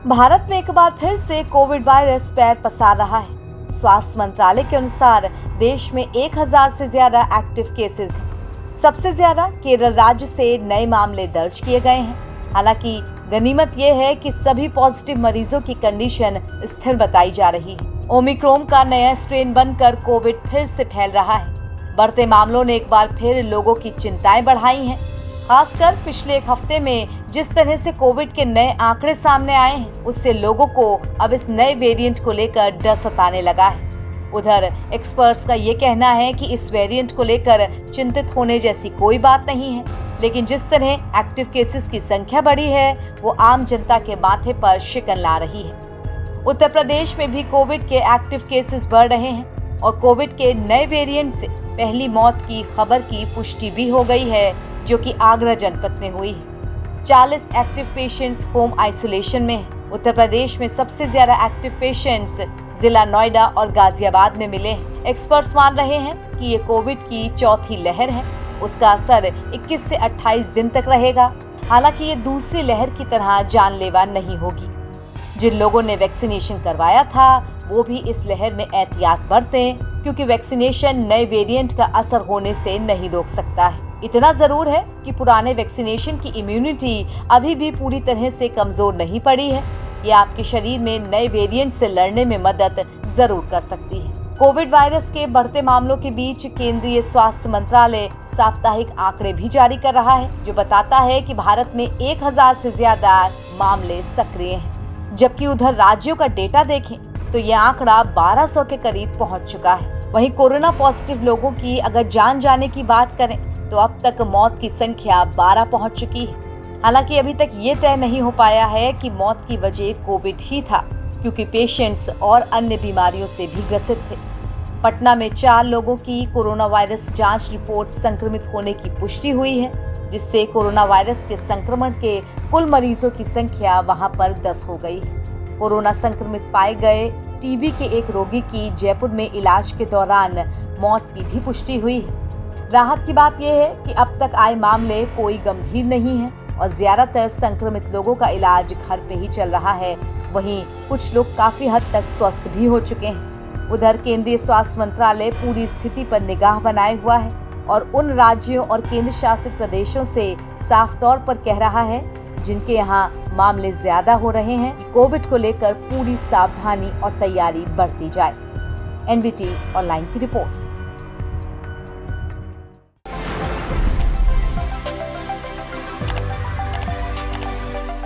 भारत में एक बार फिर से कोविड वायरस पैर पसार रहा है। स्वास्थ्य मंत्रालय के अनुसार देश में 1000 से ज्यादा एक्टिव केसेस हैं। सबसे ज्यादा केरल राज्य से नए मामले दर्ज किए गए हैं। हालांकि गनीमत यह है कि सभी पॉजिटिव मरीजों की कंडीशन स्थिर बताई जा रही है। ओमिक्रॉन का नया स्ट्रेन बनकर कोविड फिर से फैल रहा है। बढ़ते मामलों ने एक बार फिर लोगों की चिंताएं बढ़ाई हैं। खासकर पिछले एक हफ्ते में जिस तरह से कोविड के नए आंकड़े सामने आए हैं, उससे लोगों को अब इस नए वेरिएंट को लेकर डर सताने लगा है। उधर एक्सपर्ट्स का ये कहना है कि इस वेरिएंट को लेकर चिंतित होने जैसी कोई बात नहीं है, लेकिन जिस तरह एक्टिव केसेस की संख्या बढ़ी है वो आम जनता के माथे पर शिकन ला रही है। उत्तर प्रदेश में भी कोविड के एक्टिव केसेस बढ़ रहे हैं और कोविड के नए वेरिएंट से पहली मौत की खबर की पुष्टि भी हो गई है, जो कि आगरा जनपद में हुई है। 40 एक्टिव पेशेंट्स होम आइसोलेशन में हैं। उत्तर प्रदेश में सबसे ज्यादा एक्टिव पेशेंट्स जिला नोएडा और गाजियाबाद में मिले हैं। एक्सपर्ट्स मान रहे हैं कि ये कोविड की चौथी लहर है। उसका असर 21 से 28 दिन तक रहेगा। हालांकि ये दूसरी लहर की तरह जानलेवा नहीं होगी। जिन लोगों ने वैक्सीनेशन करवाया था वो भी इस लहर में एहतियात बरतें, क्योंकि वैक्सीनेशन नए वेरिएंट का असर होने से नहीं रोक सकता है। इतना जरूर है कि पुराने वैक्सीनेशन की इम्यूनिटी अभी भी पूरी तरह से कमजोर नहीं पड़ी है। ये आपके शरीर में नए वेरिएंट से लड़ने में मदद जरूर कर सकती है। कोविड वायरस के बढ़ते मामलों के बीच केंद्रीय स्वास्थ्य मंत्रालय साप्ताहिक आंकड़े भी जारी कर रहा है, जो बताता है कि भारत में 1000 से ज्यादा मामले सक्रिय हैं। जबकि उधर राज्यों का डेटा देखें तो ये आंकड़ा 1200 के करीब पहुंच चुका है। वहीं कोरोना पॉजिटिव लोगों की अगर जान जाने की बात करें तो अब तक मौत की संख्या 12 पहुंच चुकी है। हालांकि अभी तक ये तय नहीं हो पाया है कि मौत की वजह कोविड ही था, क्योंकि पेशेंट्स और अन्य बीमारियों से भी ग्रसित थे। पटना में 4 लोगों की कोरोना वायरस जांच रिपोर्ट संक्रमित होने की पुष्टि हुई है, जिससे कोरोना वायरस के संक्रमण के कुल मरीजों की संख्या वहां पर 10 हो गई है। कोरोना संक्रमित पाए गए टीबी के एक रोगी की जयपुर में इलाज के दौरान मौत की भी पुष्टि हुई है। राहत की बात यह है कि अब तक आए मामले कोई गंभीर नहीं है और ज्यादातर संक्रमित लोगों का इलाज घर पे ही चल रहा है। वहीं कुछ लोग काफी हद तक स्वस्थ भी हो चुके हैं। उधर केंद्रीय स्वास्थ्य मंत्रालय पूरी स्थिति पर निगाह बनाए हुआ है और उन राज्यों और केंद्र शासित प्रदेशों से साफ तौर पर कह रहा है जिनके यहाँ मामले ज्यादा हो रहे हैं कि कोविड को लेकर पूरी सावधानी और तैयारी बरती जाए। एनबीटी ऑनलाइन की रिपोर्ट।